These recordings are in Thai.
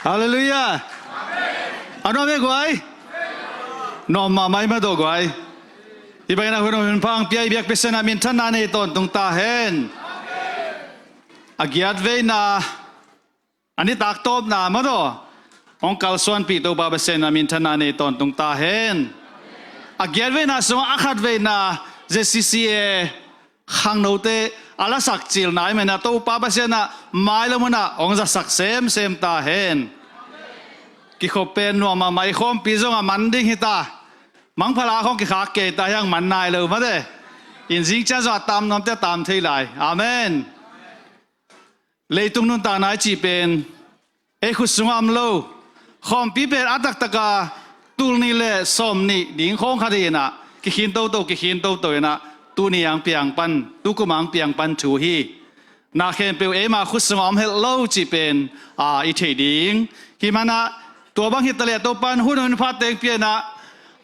ฮาเลลูยาอันนั้นไม่กวยน้อมมาไม่มาตัวกวยที่ไปนะคุณผู้ชมฟังเปียเบียกเปสนามินท่านนั่นเองตอนตรงตาเห็นอากิยัดเวน่าอันนี้ตักตบนามาตัวองค์การส่วนปีตัวบาเปสนามินท่านนั่นเองตอนตรงตาเห็นอากิยัดเวน่าสมอาคัดเวน่าเจสิซีเอขังโนเตอาลาสักจิลนายมันนะตัวบาเปสนาไม่ละมันนะองค์จะสักเซมตาเห็นกิโคเป็นนัวมาไม่คมปีจงอามันดิ้งหิตามังพลาของกิขาเกตายังมันนายเลยมาเด้อินซิงจะจะตามน้ำเตตามที่ไรอาเมนเลยตุงนุนตานายจีเป็นขุดสงามโลขอมปีเป็นอัตตกาตูนี่เล่สมนี่ดิ่งของคดีน่ะกิขินโตนะตูนี่ยังเปียงปันตูกุมังเปียงปันชูฮีนาเข็นเปียวมาขุดสงามเฮลโลจีเป็นอิเทดิ่งที่มันนะตัวบางฮิตเลตัวปันหุ่นพัดเต็งเปียนะ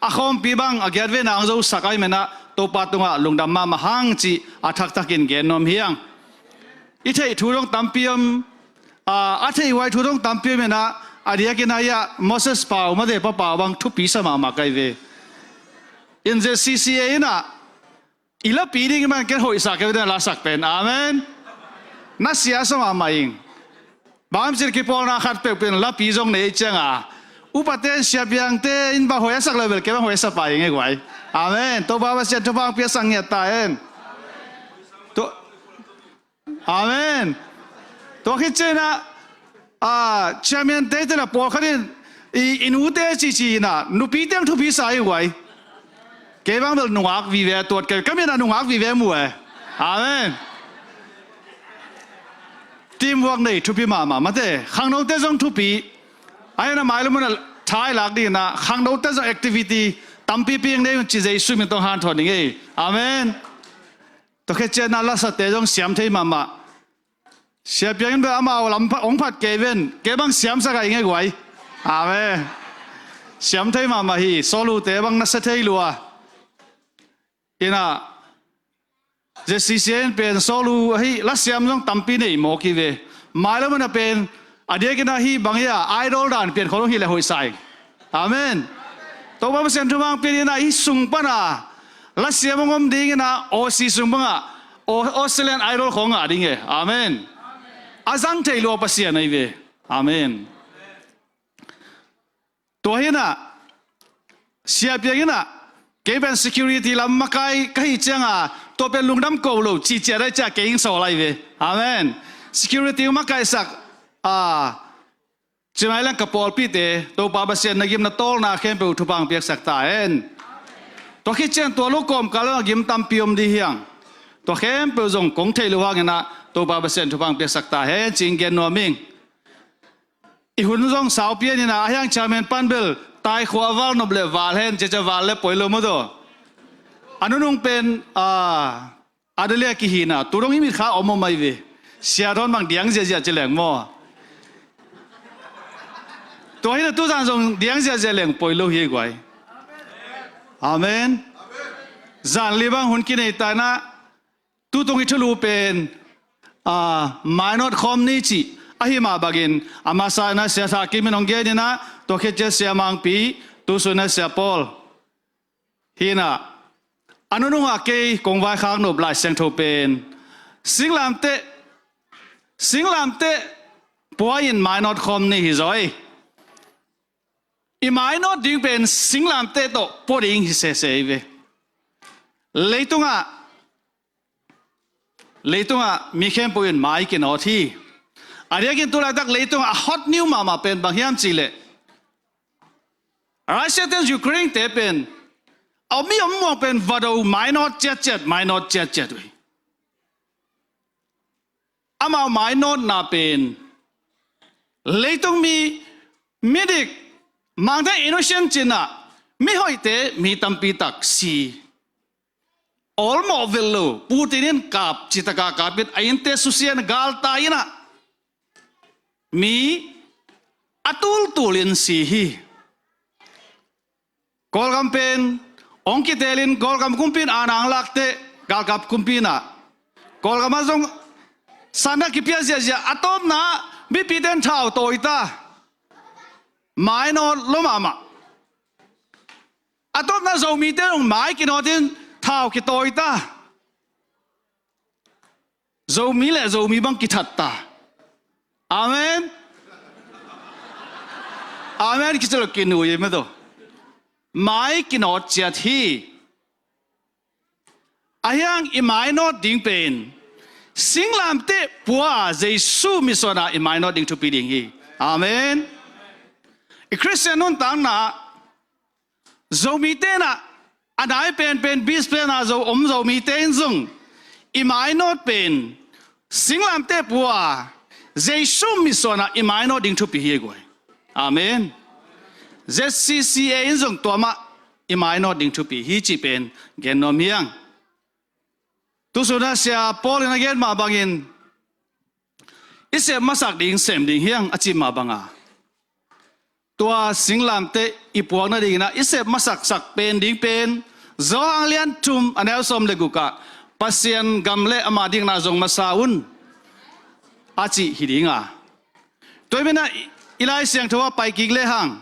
อาคมปีบังอาเกียรเวนังจะสักไอเมนะตัวปัดตรงลุงดำมาหังจีอาทักทักินเกนนมเฮียงอิเททุรงตัมเปียมอาเทไว้ทุรงตัมเปียมนะอาเดียกินายะมอสสปาวมาเดปป่าวบังทุปีสมาไกเวอินเจซีซีเอนะอีละปีนี้มันเกิดหอยสักเวเดนลาสักเป็นอาเมนนัสยาสมาไม่ยิงบางสิ่งที่พอนาขัดเป็นละปีจงในเจ้าอุปเทศเสียเบียงเตอินบาหอยสักเลเวลเก็บหอยสักไปยังไงไว้อาเมนตัวบาบเสียทุบางเพียสังเกตตาเองตัวอาเมนตัวคิดเจนะเชื่อมันเตะนะพอขันอินุเตจีนะนุปีเตียงทุปีสายไว้เก็บบ้างเป็นหนุ่มวิเวตัวเก็บก็มีนะหนุ่มวิเวมัวอาเมนทีมวังนี่ทุปีมาเตะข้างนอกเตะจงทุปีไอ้น่ะหมายถึงมันท้ายหลักดีนะข้างนอกแต่จะแอคทิวิตี้ตั้มปีเพียงได้มันจีเจสุมิต้องหันถอดนี่ไงอาเมนตัวแค่เจน่าละสัตย์เตะจงเสียมเทมาเสียเพียงแบบอามาเอาลำองพัดเกวินเก็บังเสียมสักไงไงไว้อาเมนเสียมเทมาฮีโซลูเตะบังนัสเทลัวอินะเจสซี่เซนเป็นโซลูฮีลัสเสียมต้องตั้มปีนี่โมกีเวหมายถึงมันเป็นอดีตกินฮีบางอย่างไอดอลด่านเปลี่ยนคนลงฮีเลยหอยใส่อาเมนตัวบ้าเสียงทุกบางเปลี่ยนนะฮีสุงปนะลัสเซียมงมดิ้งนะโอซีสุงปนะออสเตรเลียนไอดอลของอะดิ้งเออาเมนอาจังเทลัวปัสยาในเวอาเมนตัวฮีนะเสียเปียกินะเก็บเป็น security ลำมาไกลก็ฮีจังอ่ะตัวเป็นลุงดำโกลูจีเจได้จากเก่งโซไลเวอาเมน security มาไกลสักจะไม่เล่นกับปอลปีเตตัวบาบเซียนนักยิมนักโตลนาเข้มไปอุทุบังเปียกสักตาเอ็นตัวคิดเช่นตัวลูกกลมกาลนักยิมตั้มพิมดีเฮียงตัวเข้มไปจงกงเทลูว่ากันนะตัวบาบเซียนทุบังเปียกสักตาเอ็นจิงเกนนัวมิงอีหุ่นจงสาวเปียนี่นะอายังชาเมนปันเบลตายขวาวาลนบเลวาลเห็นจะวาลเล่ปอยลมดอันนู้นเป็นอาเดเลียกิฮีนะตัวตรงนี้มีข้าอมไม่เวเสียทอนบางเดียงเสียจะเหลงมั่วตัวนี้ตัวจานทรงเดียงเสียเหลงปอยโลหิตไว้อาเมนจานลีบังหุ่นกินในตานะตัวตรงนี้ทะลุเป็นMainawtคอมนี่จีอาหิมาบักินอามาสายนะเสียสากิมินองเกนี่นะตัวเคเจเสียมังปีตัวสุนัขเสียปอลฮีนะอันนู้นว่าเกย์กงไว้ข้างนบลายเสียงโทเป็นSingLamTehป่วยin Mainawtคอมนี่ฮิจอยอีMainawtดิ้งเป็นSingLamTehโตปวดดิ้งฮิเสยเวเลยตุงอ่ะมีเข้มป่วยinไมค์กินอทีอันนี้กินตัวแรกเลยตุงอ่ะฮอตนิวมาเป็นบางอย่างจีเล่รัสเซียเป็นยูเครนเตเป็นเอามีอมมองเป็นวัดเอาMainawtเจ็ดด้วยอามาMainawtน่าเป็นเลยต้องมีเด็กมังได้อินโนเซนต์จีน่ะไม่ห้อยเตะมีตั้มปีตักซีออลมาวิลโลปูตินินกับจิตกากับเป็นไอน์เตสุเซียนกาลตายนะมีอัตุลอินซีฮีกอลกัมเป็นองคิเตลินกอลกัมคุมปินอานังลักเตกาลกับคุมปินะกอลกัมมาซงสันนักพิเศษอัตโตนะบิปิเดนเท่าโตอิตา Mainawt lomama atop na Zomi te ong mai kinotin thao ki toita Zomi le Zomi bang kithatta amen amen kichalo kinu ye me do mai kinot chiat hi ayang I Mainawt ding pen SingLamTeh pua Jesu misona I Mainawt ding tu pi ding hi amen I Christian nun tang na Zomi te na anai pen bis pen na zo Zomi ten zung I Mainawt pen SingLamTeh pua Jesu misona I Mainawt ding tu pi hi goi amen ZCCA in zung to ma I Mainawt ding tu pi hi chi pen gen nom hiang tu suna sia Paul in again ma bangin ise masak ding sem ding hiang achi ma banga tua SingLamTeh ipuak na ding na ise masak sak pen ding pen zo ang lian tum anel som le guka pasien gamle ama ding na zong masaun achi hidinga toimena ilai siang thowa pai king le hang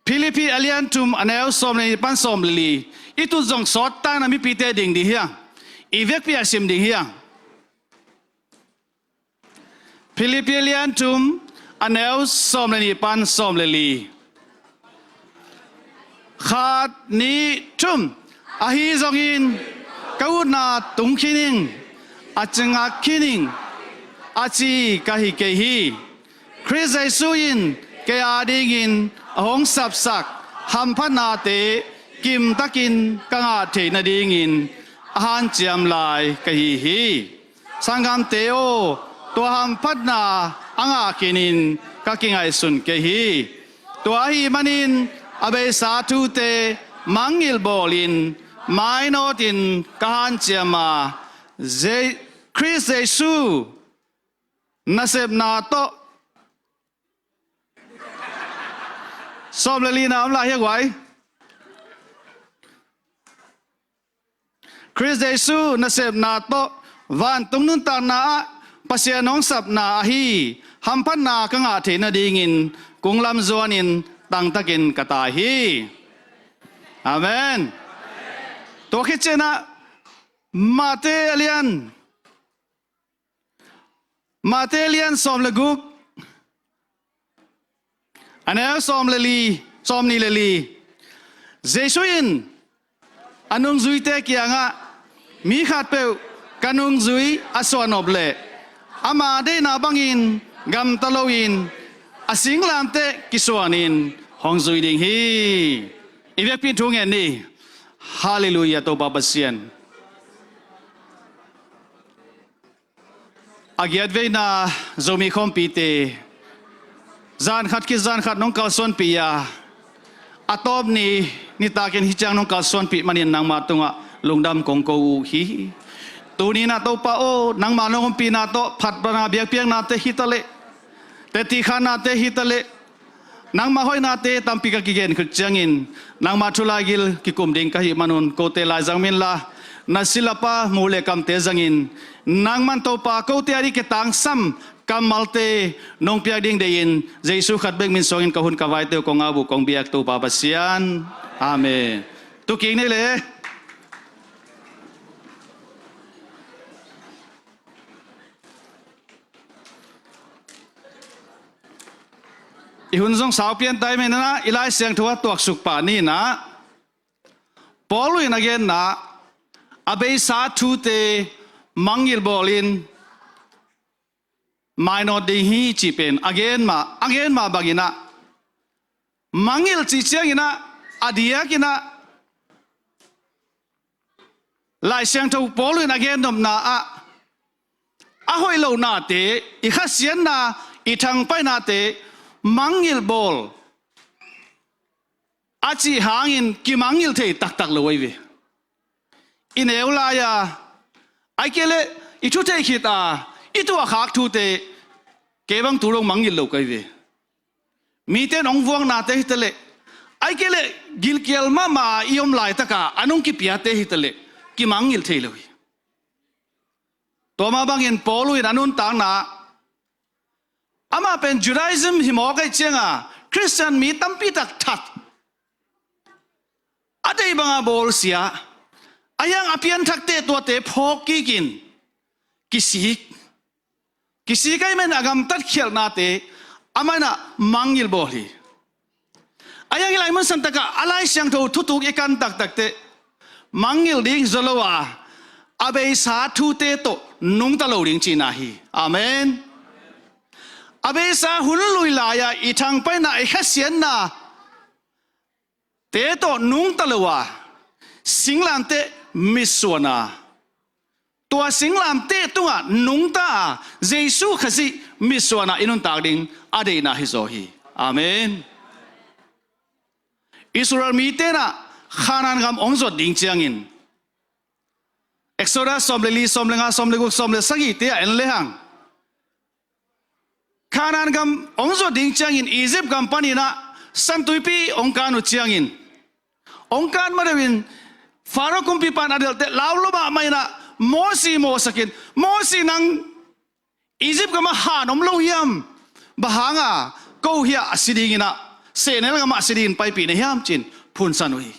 Philippi alian tum anel som le pan som li itu zong sot ta na mi pite ding di hiang ivek pi asim ding hiang Philippi alian tum anel som le ni pan som le li khat ni tum ahi zongin kauna tung khining achenga khining achi kahi kehi Chris Jesuin ke adingin ahong sapsak hampana te kim takin kanga the na dingin ahan chiam lai kahi hi sangam teo to hampana anga kinin kakingai sun kehi to hi manin abe sa thu te mangil bolin Mainawt in kahan chiama Chris Jesu nasib na to som le li na am la hi gwai Chris Jesu nasib na to van tung nun ta na pasien nong sap na hi hampan na kanga the na dingin kunglam zuanin tang takin kata hi amen to khichena mate alian som le guk anel som le li som ni le li Jesuin anung zui te kianga mi khat pe kanung zui aswanop le ama de na bangin gam taloin SingLamTeh kiswanin hong zui ding hi ivek pin thung en ni hallelujah to babasian agiat ve na Zomi Khawmpi te zan khat nong kalson piya atop ni takin hichang nong kalson pi manin nang matunga lungdam kongko hi tuni na to pa o nang manong pi na to phat bana biak piang na te hitale te ti khana te hitale nang ma hoi na te tampi ka kigen khchangin nang ma thulagil ki kumding ka hi manun ko te la jangmin la na silapa mule kam te jangin nang man to pa ko te ari ke tang sam kamalte nong piak ding dein Jesu khat bek min songin kahun kawai te ko ngabu kong biak tu babasian amen tu king ne le ihun zong sao pian tai men na ilai siang thuwa tuak suk pa ni na Paulin again na abe sa thu te mangil bolin Mainawt ding hi chi pen again ma bagina mangil chi chiang ina adia kina lai siang tho Paulin again dom na a hoi lo na te I khasian na I thang pai na te mangil bol achi hangin ki mangil the tak lo we in eula ya aikele itu te khita itu a khak thu te kebang turong mangil lo kai ve mi te nong vuang na te hitale aikele gil kel ma iom lai taka anung ki pia te hitale ki mangil the lo to ma bangin Paulu in anun tang na ama pen Judaism himo kai chenga คริสเตียนมีตั้มปีตักทัดอะไรบางบอลเสียอายังอภิยันทักเตตัวเตพอกกินกิสิกไอ้แม่นอากำตัดเขียนนาเตอามันน่ะมังยิลบอลีอายังไงมันสันตะกะอะไรเสียงทูทุกๆอีกันตักเตมังยิลดิ้งจลวะอาเบยสาธุเตโตนุ่งตะโลดิ้งจีนาฮีอาเมนอาเบยสาหุ่นลุยลายอีทางไปน่ะไอ้ข้าเสียนน่ะเตโตนุ่งตะโลวะสิงลามเตมิสวนาตัวสิงลามเตตัวนุ่งตาเยซูขสิมิสวนาอินุนตากดิ้งอาเดน่ะฮิโซฮีอาเมนอิสราเอลมีเตน่ะขานันกำองจดดิ้งเจียงอินเอ็กโซดัสสอมเลลีสอมเลงาสอมเลกุกสอมเลสกีเตียเอ็นเลหังขานันกำองจดดิ้งเจียงอินอียิปต์กำปนีน่ะสันตุยปีองค์การอุเจียงอินองค์การมาเดวินฟาโรคุมปีปานอเดลเตลาวลบะไม่น่ะโมสกินโมซีนังอียิปต์กำมาหานอมโลหิมบะฮังอ่ะกูเฮียอสิดิงินะเสนลกำมาอสิดินไปปีในยามจินพุนสันวี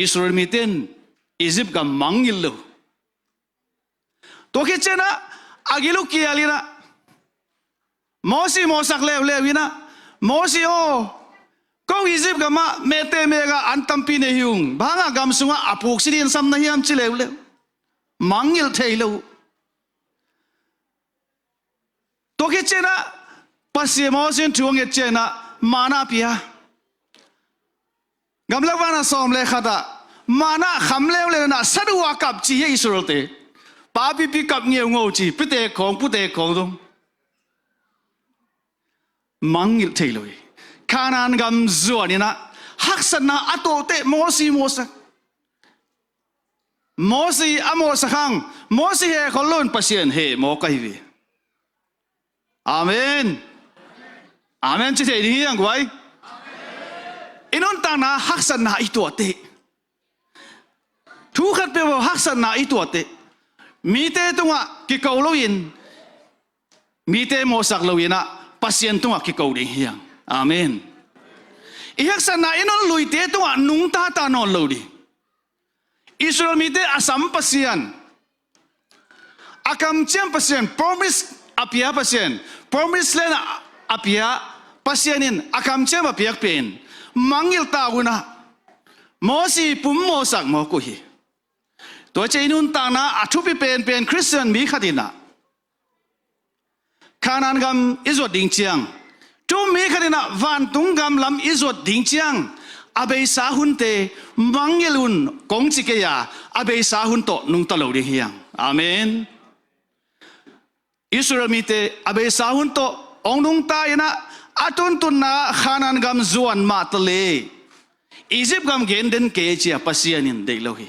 อิสราเอลมีเต้นอียิปต์กำมังยิลโลตัวคิดเจนะอากิลุกิอาลีนะโมสักเลวินะโมซีโอก็อียิปต์กำมาเมเตเมกาอันตัมปีเนหิงบางกำสุงอาปุกสิดินสัมนาฮิมจิเลวเลวมังยิลเทยเลวตัวคิดเจนะปัสเยโมซินทวงเจนะมานาพิยากำลังว่านะสอมเลขาตามานะคำเลวเลยนะสะดวกกับจีอิสราเอลเตป้าปีกับเงียวงูจีพิเตของพุเตของตรงมังยิลเทยเลยขานันกำจัวนี่นะฮักษณะอัตโตเตโมซีอโมสขังโมซีเฮคนล้นปัสเซียนเฮโมกายวีอาเมนอาเมนจิตเฮดียังไงอินนตานะฮักษณะอีตัวเตทุกขัดเปรียบฮักษณะอีตัวเตมีเตตุงะกิเกาโลยินมีเตโมสักโลยินะปัสเซียนตุงะกิเกาดิยังอาเมนอีฮักษณะอินนลุยเตตุงะนุ่งตาตานอนโลดีอิสราเอลมีเตอาสัมปัสเซียนอากำเจียมปัสเซียน promise อภิยาปัสเซียน promise เลนะอภิยาปัสเซียนินอากำเจียมอภิยาเป็นมังยิลตากุนะโมซีปุ่มโมสักโมกุฮีตัวเจนุนตานะอัทุพิเป็นคริสเตียนมีขัดินะขานันกำอิสวดดิ้งเจียงทุมีขัดินะวันตุงกำลำอิสวดดิ้งเจียงอาเบยสาหุนเตมังยิลุนกงจิกยาอาเบยสาหุนโตนุงตะโลดิฮียังอาเมนอิสราเอลมีเตอาเบยสาหุนโตองนุงตายนะอาตุนตุนนะขานันกำจวนมาตะเลอียิปต์กำเกณฑ์เดินเกจิอาปัสเซียนินเดโลฮี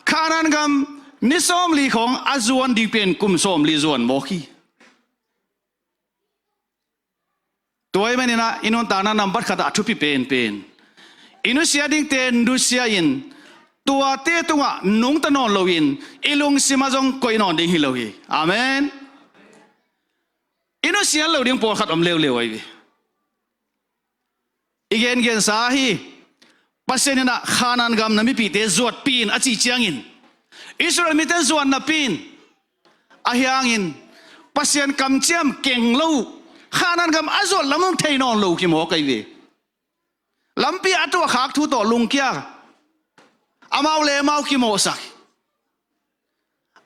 ขานันกำนิสอมลีของอาจวนดีเป็นกุมสอมลีจวนโมกีตัวไอ้แม่นี่นะอินุนตานะนำบัตรขัดอัทุพิเป็นอินุเสียดิ้งเตนดูเสียอินตัวเตตุงะนุ่งตะนอนโลวินอิลุงสิมาจงกอยนอนดิ้งฮิโลฮีอาเมนอินุเสียโลดิ้งปวดขัดอมเลวไอ้บีอีเกนสาฮีปัสเซนนะขานันกำนมิปีเตจวดปีนอจิเจียงอินอิสราเอลมีเตจวดนับปีนอาเฮียงอินปัสเซนกำเจียมเก่งลูขานันกำอาจวดลำมุงเทนอนลูกิโมกไอวีลำปีอัตัวขากทูต่อลุงเกียอามาเลมากิโมสัก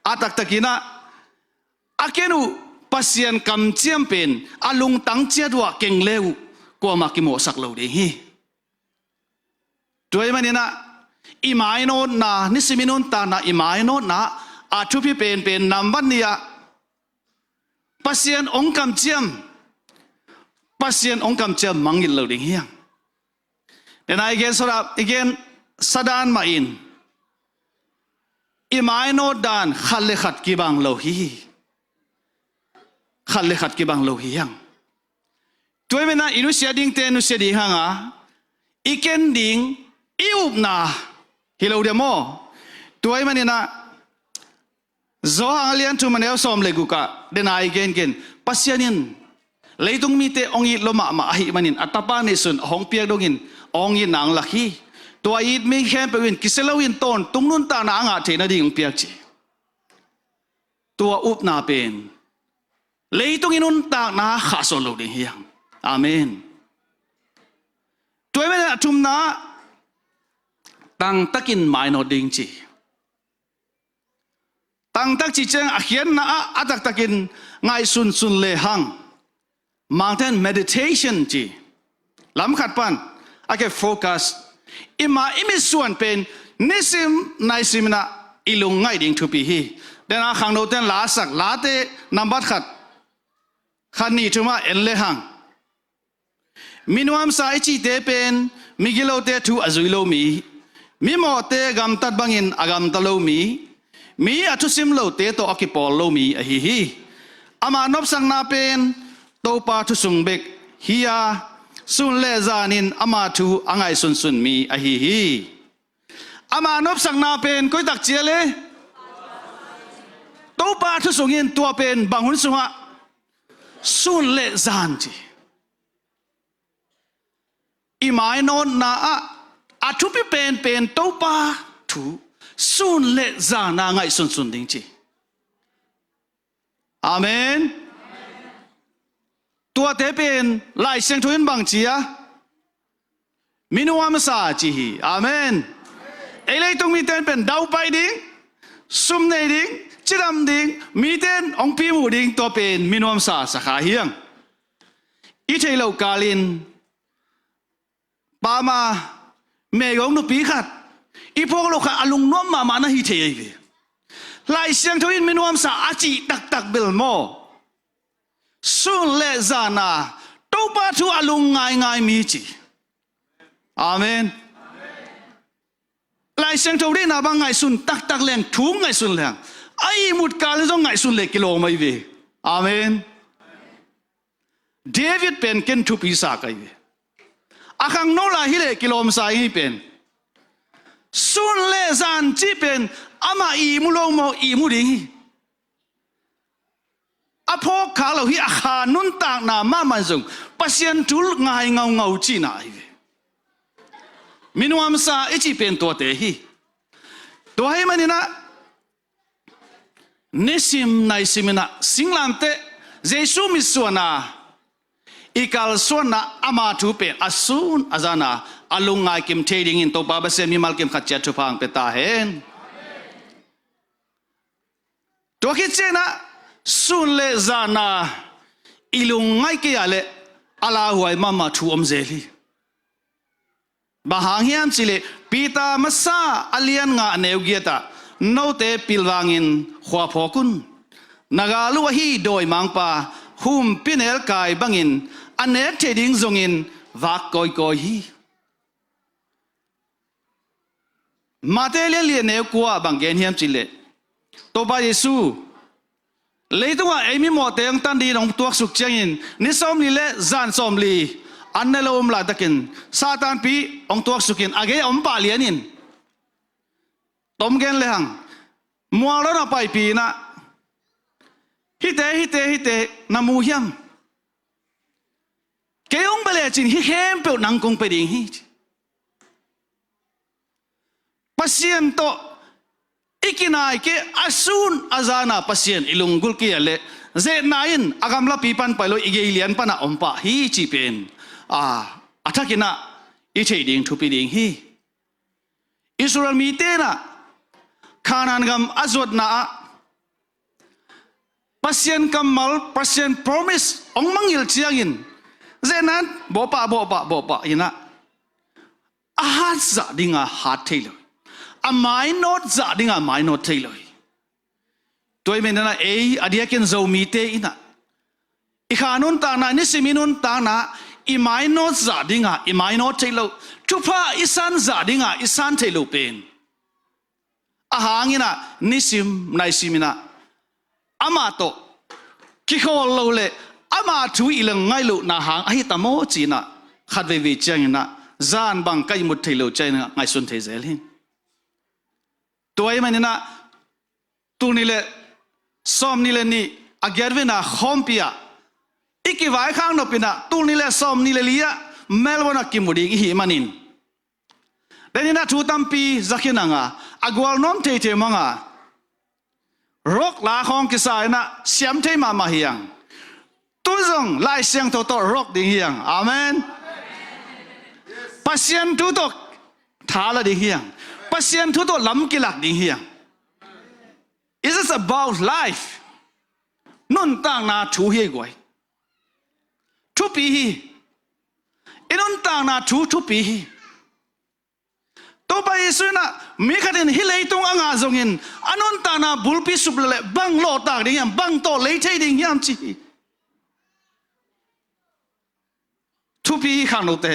อาตักตะกินะอาเกนูปัสเซนกำเจียมเป็นอาลุงตังเจียดัวเก่งเลวกว่ามากิโมสักโลดีฮีตัวมันนี่นะอิมายโนนะนิสิมินุนตานะอิมายโนนะอาชุพิเป็นนัมบันเนียปัสเซียนองคำเจียมมังยิลโลดิ้งเฮียงเดี๋ยวนะอีกสดานมาอินอิมายโนดานขัดเลขัดกีบังโลฮียังตัวมันนะอินุเสียดิ้งเตนุเสียดิ้งหางอ่ะอีเกนดิ้งอิวบนาฮิโลเดโมตัวมันนี่นะโซฮังเลียนทุมันเอลซอมเลกุกะเดนายเกนปัสยานิน lấy tung mi te ong it loma ma hi manin atapa ni sun hong piak dongin ong in nang lakhi tua it mi khem pe win kiselawin ton tung nun ta na anga the na ding piak chi tua up na pen lấy tung inun ta na kha so lo ding hiang amen tuai men atum na tang takin Mainawt ding chi tang tak chi chang a hian na atak takin ngai sun sun le hang mountain meditation chi lam khat pan ake focus ima imisuan pen nisim naisim na ilung ngai ding thu pi hi den a khang no ten la sak la te number khat khani thuma en le hang minuam sai chi te pen migilo te thu azui lo mi mi mo te gam tat bangin agam talo mi athu sim lo te to akipol lo mi a hi ama nop sang na pen to pa thu sung bek hiya sun le zanin ama thu angai sun mi a hi ama nop sang na pen koi tak chiale to pa thu sungin tua pen bangun sunga sun le zan chi Mainawt na athu pi pen to pa thu sun le zan na ngai sun ding chi amen tua te pen lai siang thuin bang chia minuam sa chi hi amen elei tung mi ten pen dau pai ding sum nei ding chiram ding mi ten ong pi mu ding to pen minuam sa kha hiang i thei lo kalin pa ma me gong nu pi khat i phok lo kha alung nom ma na hi thei ve lai siang thuin minuam sa achi tak bel mo sun le zana to pa thu alung ngai mi chi amen lai siang tho de na ba ngai sun tak leng thu ngai sun leng ai mut kal jong ngai sun le kilo mai ve amen David pen ken thu pi sa kai ve akhang no la hi le kilom sa hi pen sun le zan chi pen ama i mu lo mo i mu ding apho khalo hi akha nun tak na ma man jong pasien tul ngai ngau chi na hi minuam sa ichi pen to te hi to hai manina nisim nai simina SingLamTeh jesu miswana ikal suana ama thu pen asun azana alungai kim trading in to pa ba se mi mal kim khat cha thu phang pe ta hen to ki chena sun le zana ilungai ke ale ala huai mama thu om zeli bahang hiam chile pita masa alian nga neugiata no te pilwangin khwa phokun nagalu hi doi mangpa hum pinel kai bangin anek trading zongin vak koi hi matele le ne kwa bangen hiam chile to ba yesu leitunga emi mo teng tan di nong tuak suk changin ni som li le zan som li annelom la takin satan pi ong tuak sukin age om pa lianin tom gen le hang mualo na pai pi na hite na mu hiam keong bele chin hi hem pe nang kong pe ding hi pasien to ikinai ke asun azana pasien ilunggul ki ale ze nain agamla pipan pailo igelian pana ompa hi chi pen athakina i thei ding thu pi ding hi Israel mi te na khanan gam azot na pasien kamal pasien promise ong mangil chiangin zenan bopa ina ahat za dinga hat thailo a Mainawt za dinga Mainawt thailo toy menana adia ken Zomi te ina ikhanun ta na ni siminun ta na i Mainawt za dinga i Mainawt thailo tupa isan za dinga isan thailo pen ahangina nisim naisimina amato kikol lo le ama thu ilang ngai lo na hang ahi tamo china khatve ve changina zan bang kai mut thailo chaina ngai sun the zel hin toy manina tunile som nile ni agervena Khawmpia อีกไว้ข้างนอกเป็นตูนี่แหละซอมนี่เลยอ่ะเมลวันกิมุดีอีหิมันินเดี๋ยวนี้นะทูตัมปีจักนังอ่ะอากวลน้อมเทมังอ่ะรกลาของกิสายนะเสียมเทมาเฮียงตุ้งจงไล่เสียงตัวรกดิ่งเฮียงอาเมนปัสยันทุตกท้าละดิ่งเฮียงปัสยันทุตกล้ำกิลักดิ่งเฮียง Is this about life นุ่นต่างนาทูเฮกวยทุปีฮีอินุ่นต่างนาทุปีฮีตัวไปสุนะมีขัดินฮิเลตงอ่างจงอินอันนุ่นต่างนาบุลปีสุบเล่บังโลตากดิ่งเฮียงบังโตเลยใช่ดิ่งเฮียงจีทุปีฮีข้างโนเต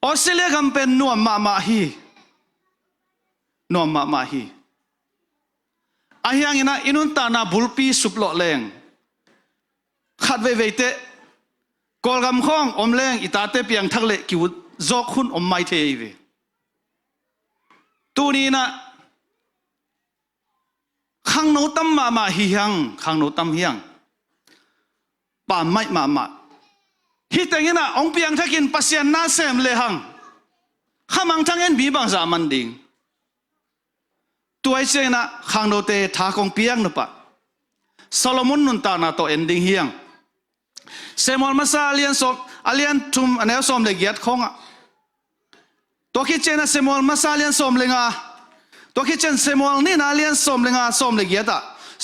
ออสเตรเลียกันเป็นนัวมาฮีนัวมาฮีอาเฮียงอินะอินุนตานาบุลปีสุบโลแรงขัดเวเตกอลกำข้องอมแรงอิตาเตเปียงทักเละกิวจอกคุณอมไม่เทยตัวนี้นะข้างโนตัมมาฮียังข้างโนตัมฮียังป่าไม่มาฮิตเองนะองเปียงทักินปัสยันนาเซมเลหังข้ามังทั้งเงินบีบังสามันดิ่งตัวไอ้เจ้านะข้างโนเตทากองเปียงนุปะโซโลมอนนุนตานาโตเอนดิ้งเฮียงเซมอลมาซาเลียนสมอาเลียนทุมอันนี้สมเลกียดของอ่ะตัวคิดเจนะเซมอลมาซาเลียนสมเลงอ่ะตัวคิดเจนเซมอลนี่นาเลียนสมเลงอ่ะสมเลกียดอ่ะ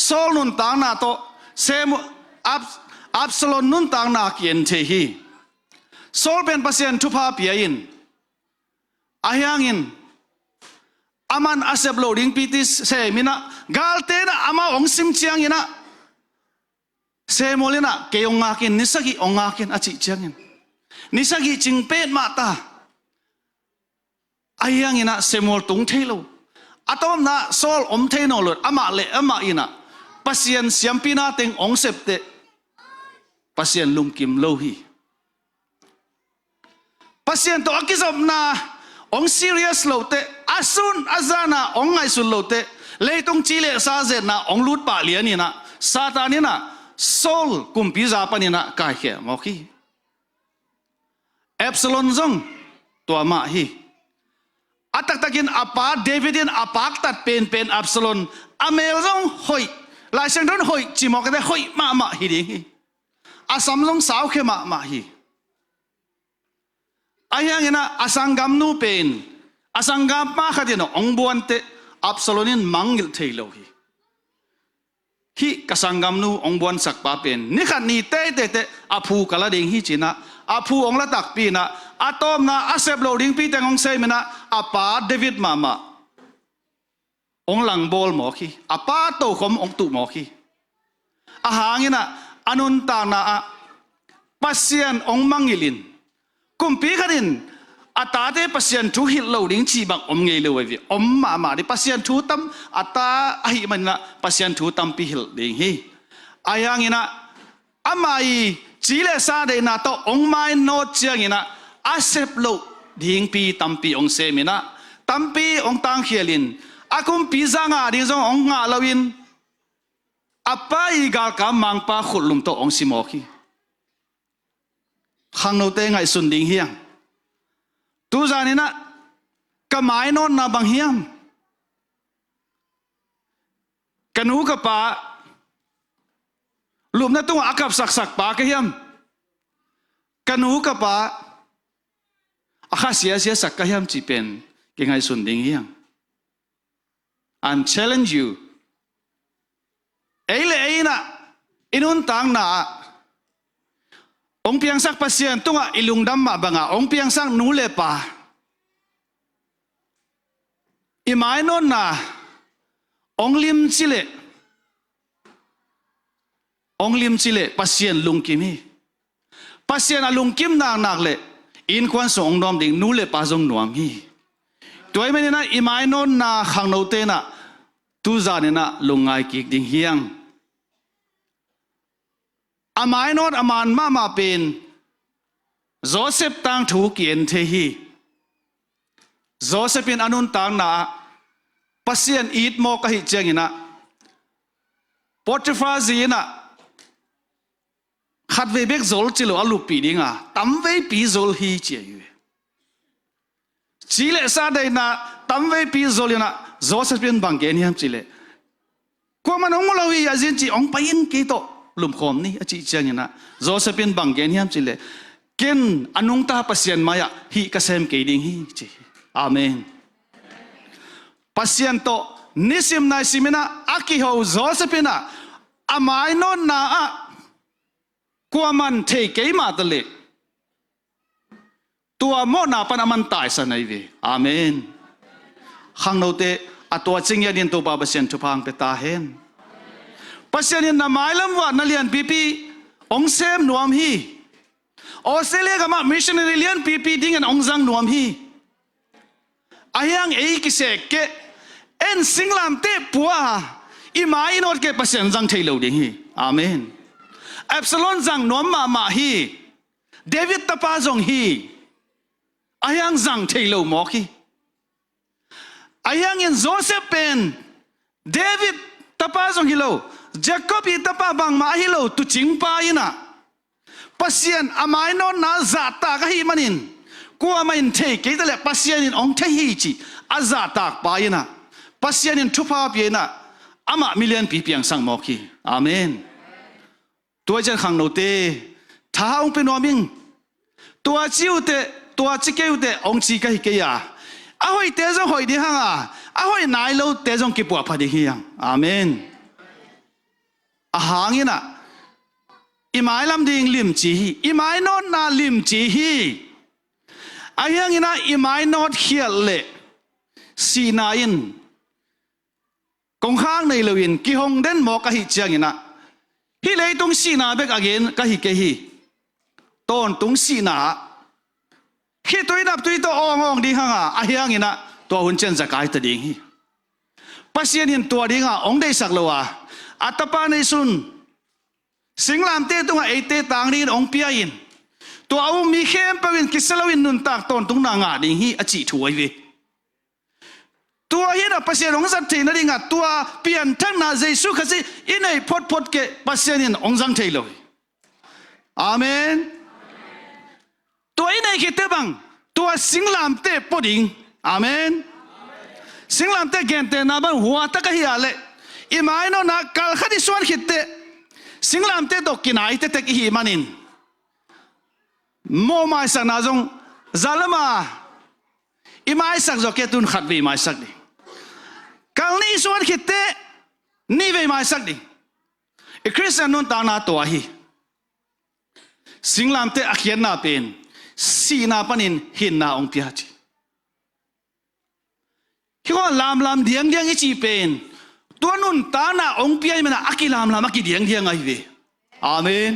โซลนุนตานาโตเซมอับสโลนุนตานาเกียนเทฮีโซลเป็นปัสยันทุพาเปียอินอายังอินอามันอาเซบโลดิ้งปีติเซมินะกาลเตนะอามาองซิมเชียงอินะเซโมเลนะเกยองอากินนิสกิองอากินอาจิเชียงอินนิสกิจิงเป็ดมาตาอายังอินะเซโมลตุงเทโลอาตอมนะโซลอมเทโนโลอามาเลอามาอินะปัสยันเสียมปีนาเต็งองเซปเตปัสยันลุมกิมโลฮีปัสยันตัวอักิซอมนาองซีเรียสโลเตอาซุนอาซานาองไงสุนโลเตเลยตรงจีเลซาเซนาองลูดปาเลียนี่นะซาตานี่นะโซลกุมพิซาปานี่นะกายเขมอคีเอฟซลอนซงตัวมาฮีอัตตะกินอปาเดวิดินอปากตัดเป็นอับซลอนอเมลซงหอยลายเซนดอนหอยจิมอกได้หอยมาฮีดิอาซัมซงสาวเขมาฮีอายังเงินะอาสังกัมนูเป็นอาสังกัมมาขัดเนาะองบวนเตอับสโลนินมังกิลเทโลฮีกสังกัมนูองบวนสักปาเป็นนี่ขัดนี่เตอาภูกะละดิงฮีจีนะอาภูองละตักปีนะอาตอมนะอาเซบโลดิงปีแต่องเซมินะอาปาเดวิดมาองหลังบอลหมอคีอาปาโตคมองตุหมอคีอาหางินะอนุนตานะปัสเซียนองมังกิลินกุมปีขัดินอัตตาเตปัสยันทูฮิลโลดิ้งชีบังอมเงยเลยวิอมมาดิปัสยันทูตัมอัตตาอหิมันนะปัสยันทูตัมปีฮิลดิ้งฮีอายังอินะอามาอีจีเลซาเดนะโตองไมโนเจียงอินะอาเซปโลดิ้งปีตัมปีองเซมินะตัมปีองตังเขียลินอากุมปีซางาดิ้งซงองงาลวินอาปาอีกาลกามังปาขุลุมโตองซิโมคีข้างโนเตงไงสุนดิ่งเฮียงตูจานี่นะกะหมายนอนนาบังเฮียงกันหูกะปาลุมนะตัวอากับสักปากะเฮียมกันหูกะปาอาคาเสียสักกะเฮียมจีเป็นเก่งไงสุนดิ่งเฮียง I'm challenge you เอ้เลยนะอินุนตังนาองเพียงสักปัสยันตัวอิลุงดำมาบังองเพียงสักนูเลปาอิมายนนนาองลิมจิเลปัสยันลุงกิมีปัสยันลุงกิมนักเลอินควันสองดอมดิ่งนูเลปาจงหน่วงฮีตัวไม่เนี่ยนะอิมายนนนาขังโนเตนะตูจานเนี่ยนะลุงไงกิกดิ่งเฮียงอามายนอดอามานมาเป็นโจเซฟตังถูกเกียนเทฮีโจเซฟเป็นอนุนตังนาปัสยันอีดโมกะฮิเจงินะปอติฟาจีนะข ขัดเวเบกโจลจิโลอลูปีดิงอ่ะตั้มเวปีโจลฮีเจียอยู่จีเลซาได้นะตั้มเวปีโจลนะโจเซเป็นบังเกนี่ฮัมจีเลกว่ามันองเราอีอาจินจีองไปอินกี่โตลุมขอมนี่อาจิจังนะโจเซเป็นบังเกนี่ฮัมจีเลเกนอนุงตาปัสยันมายะฮีกเซมเกดิงฮีจีอาเมนปัสยันโตนิสิมนายสิมินะอากิโฮโจเซเป็นอะอามายโนนาอะกว่ามันเทเกยมาตะเลตัวโมนาปนามันตายสนายเวอาเมนขังโนเตอตัวจริงยันตัวบาปัสยันทุพังเปตาเห็นปัสยันนาไมลำว่านาเลียนปีองเซมนวมฮีออสเตรเลียก็มามิชชันนารีเลียนปีดิ้งกันองจังนวมฮีอายังเอกิเสกเกเอ็นสิงลามเตปัวอีมาอินอดเกปัสยันจังเทโลดิ้งฮีอาเมนอับซาลอนจังนวมมาฮีเดวิดตาปาจงฮีอายังจังเทโลมอกีอายังอินโจเซฟเป็นเดวิดตาปาจงฮิโลเจคอบอีตาปาบังมาฮิโลตุจิงปาอินะปัสยันอามายโนนาซาตากะฮีมันินกูอามันเทกิตะเลปัสยันินองเทฮีจีอาซาตากปาอินะปัสยันินทุพาปีนะอามามิเลียนปีเปียงสังมอกีอาเมนตัวเจ้าขังโนเตท้าองเป็นวามิงตัวจิวเตตัวจิเกวเตองจีกะฮิเกียอาหอยเตจงหอยดิฮังอาหอยนายโลเตจงกิปัวพอดีฮิยังอาเมนอาหางยินะอิมายลำดิ่งลิมจีฮีอิมายนอนาลิมจีฮีอายังยินะอิมายนอดเขียเลสีนายินกงข้างในเลวินกิฮงเดนหมอกะฮิเจียงยินะฮิเลยตรงสีนาเบกอเกนกะฮิเกฮีต้นตรงสีนาฮิตัวนับตัวตัวองดีฮังอายังยินะตัวหุ่นเจนจะกายตะดิ่งฮีปัสยันยินตัวดิ่งองได้สักโลวะอัตปาในสุนสิงลามเตตุงไอเตต่างดีองเปียอินตัวเอามีเข้มปวินกิสลาวินนุนตากตอนตรงนางาดิ่งฮีอจิถวยเวตัวเห็นปัสยันองสัตย์นั่นดิ่งตัวเปลี่ยนทั้งนาเจสุขสิอินไอพดเกปัสยันองจังเทลอยอาเมนตัวอินไอคิดเตบังตัวสิงลามเตปดิ่งอาเมนสิงลามเตเกนเตนาบังหัวตะกะฮิอาเลอิมายโนนักกัลขัดส่วนขิดเตสิงลามเตตกินไอเตตกิฮิมันินโมไมสักนาจงซาลมาอิมายสักจอกตุนขัดวีไมสักดิกัลนี้ส่วนขิดเตนี่วีไมสักดิอีคริสเตียนนุนตานาตัวฮีสิงลามเตอเขียนนาเป็นสีนาปนินหินนาองพิฮจีที่ว่าลามเดียงอิจีเป็นตัวนุนตาหน้าองค์เปียมันอากิลามอากิเดียงไงเวอาเมน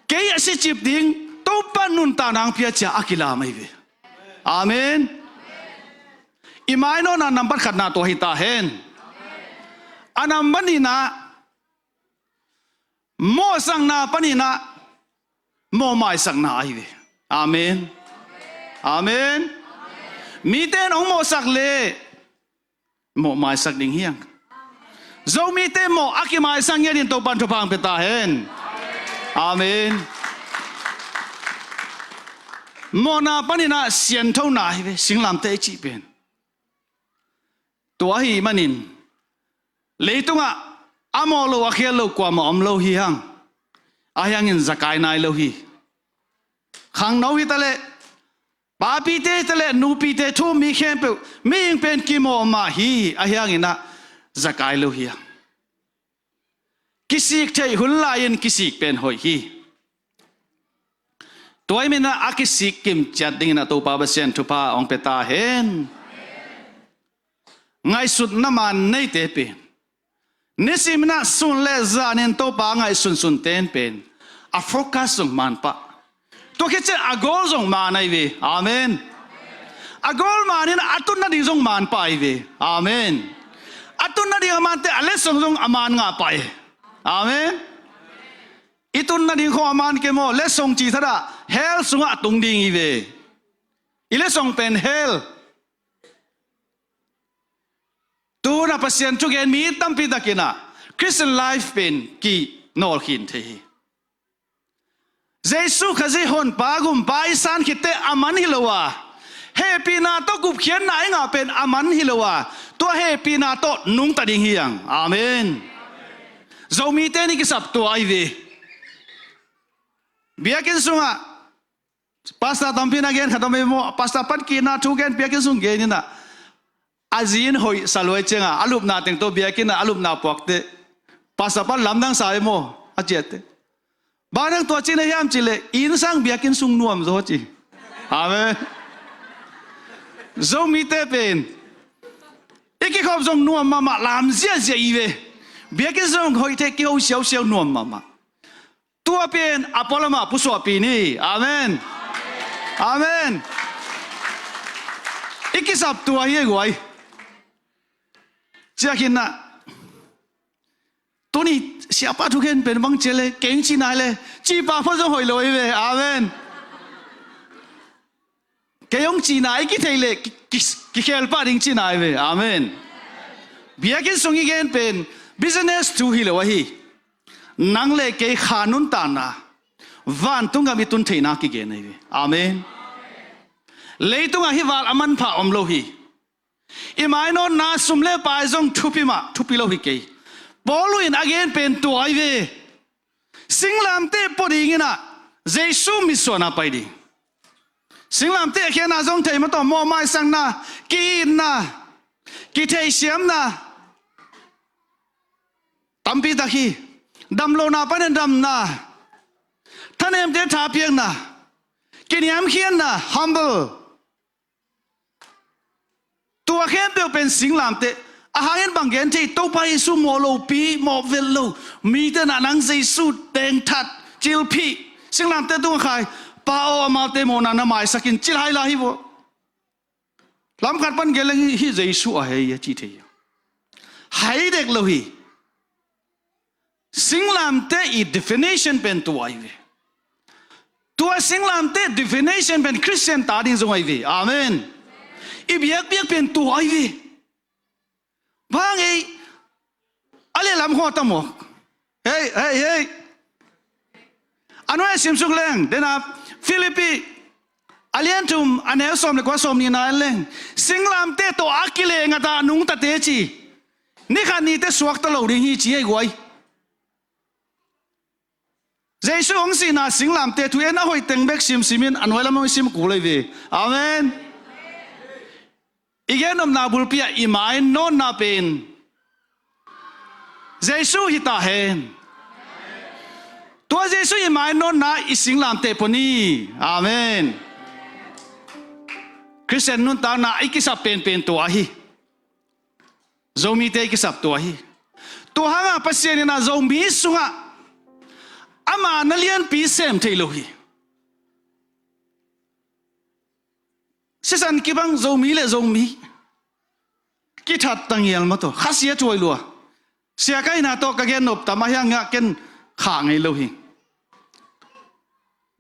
เกย์สิจิบดิ้งตัวปนุนตาหน้าองค์เปียจะอากิลามไงเวอาเมนอิมายโนนานับขัดนาตัวหิตาเห็นอันนั้นบันินะโมสังนาปนินะโมไม่สังนาไงเวอาเมนอาเมนมีเต้นองโมสักเลโมไม่สักดิ่งเฮียงZomi temo akimai sangya din to pantupang petahen. Amen. Mona panina sian thau na hi SingLamTeh chi pen. Tua hi manin. Leitunga amolo akhelo kwa ma omlo hi hang. Ayang in zakai nai lo hi. Khang no hi tale papi te tale nupi te thu mi khem pe mi pen ki mo ma hi ayang ina zakai lo hi kisik thei hullain kisik pen hoi hi toy mena akisik kim chat ding na to pa ba sen thu pa ong peta hen ngai sut naman nei te pe nisimna sun le zanen to pa ngai sun ten pen a focus ong man pa to ke che agol jong manai ve amen agol manin atun na ding jong man pa ve amen atun na ding amante ale song aman nga pai amen itun na ding ko aman ke mo le song chi thara hell sunga tung ding i ve ile song pen hell tu na pasien chu gen mi tam pi dakina Christian life pen ki nol khin the Jesu khazi hon pagum pai san khite aman hilowa happy na to gup khian nai nga pen aman hilowa to happy na to nung ta ding hiang amen Zomi te ni kisap to ai ve biakin sunga pasta tampin again khatam mo pasta pat ki na thu gen biakin sung ge ni na azin hoi saloi chenga alup na teng to biakin na alup na pokte pasta pat lamdang sai mo achete Banang tua cina hiam cile insang biakin sung nuam zo ci. Amen. Zomi te pen. Iki khop zong nuam mama lam zia zia iwe. Biakin zong hoi te ki ho xiao xiao nuam mama. Tua pen apolama puswa pini. Amen. Amen. Iki sap tua ye guai. Ciakin na. Tony siapa tu kan penbang cile keng Cina le cipa pun hoi loi be amen keyong Cina iki thele ki khel pa ding Cina be amen biakin songi gen pen business tu hi lo hi nang le ke khanun ta na van tunga mi tun theina ki gen be amen leitunga hi wal aman pha om lo hi imaino na sumle pai jong thupi lo hi ke Boluin again pen to aive SingLamTeh poding ina Jesu misona paidi SingLamTeh khena jong thei ma to mo mai sang na ki na ki thei siam na tampi ta khi damlo na pan dam na thanem te tha piang na kiniam khian na humble tua khem pe pen SingLamTeh ahangin banggen thi to pa Yesu mo lo pi mo vel lo mi te na nang Jesu teng that chil phi SingLamTeh tu khai pa o ma te mo na na mai sakin chil hai la hi bo lam khat pan geleng hi Jesu a he chi the hai dek lo hi SingLamTeh I definition pen tu ai ve tu SingLamTeh definition pen Christian ta ding zong ai ve amen I biak pen tu ai ve Bang ei ale lam ho tamo hey anoi sim suk leng dena Philippi alientum anel som le kwa som ni na leng SingLamTeh to akile ngata nung ta te chi ni khan ni te suak ta lo ring hi chi ei goi Jesu ong si na SingLamTeh tu ena hoi teng bek sim simin anoi lam sim ku le ve amen Igen om na bulpia imai non na pen Jesu hita hen Tua Jesu imai non na SingLamTeh poni amen Christian nun ta na ikisap pen tua hi Zomi te ikisap tua hi Tu hanga pasien na zomi sunga ama nalian pi sem thelo hi Sisan kibang zomi le zomi ki that tang yel ma to khasia choi lua sia kai na to ka gen nop tamaya nga ken kha ngai lo hi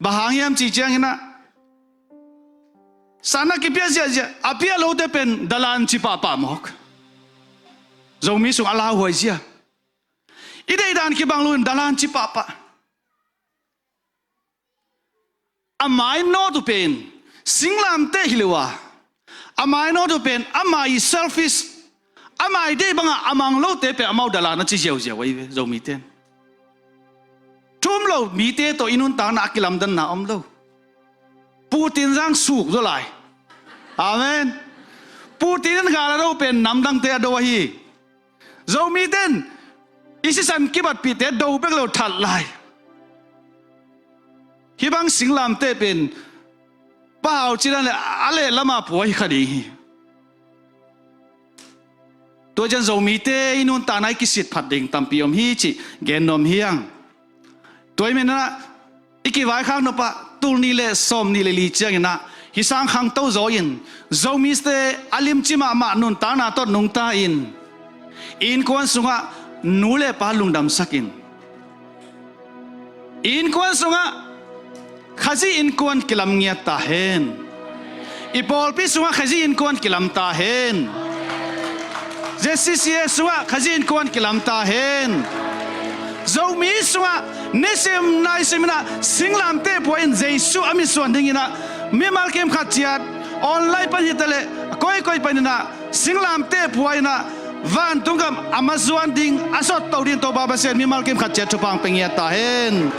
bahang yam chi chang ina sana ki pia ja apia lo te pen dalan chi pa mok zomi sung ala hoi sia idei dan ki bang luin dalan chi pa amai no tu pen SingLamTeh hilewa amai no tu pen amai selfish amai de banga amang lo te pe amau dala na chi jiao wai zo mi ten tum lo mi te to inun ta na kilam dan na om lo Putin jang suk zo lai amen Putin ga la ro pen nam dang te do hi zo mi ten isi san kibat pi te do bek lo that lai hi bang SingLamTeh pen Pao chiran le ale lama poi khadi to jan zomi te inun ta nai ki sit phat ding tampi om hi chi genom hiang toy mena iki vai khang no pa tul ni le som ni le li chang na hi sang khang to zo in zomi ste alim chima ma nun ta na to nung ta in kon sunga nule pa lungdam sakin in kon sunga Khazi in kuan kilam ngia ta hen Ipol pi sunga khazi in kuan kilam ta hen Jesi sie sunga khazi in kuan kilam ta hen Zomi sunga nesim nai semina SingLamTeh point Jesu ami suan dingina mimal kem khachiat online pan hitale koi panina SingLamTeh point na van tungam Amazon ding asot tawdin to baba sen mimal kem khachiat chupang pengia ta hen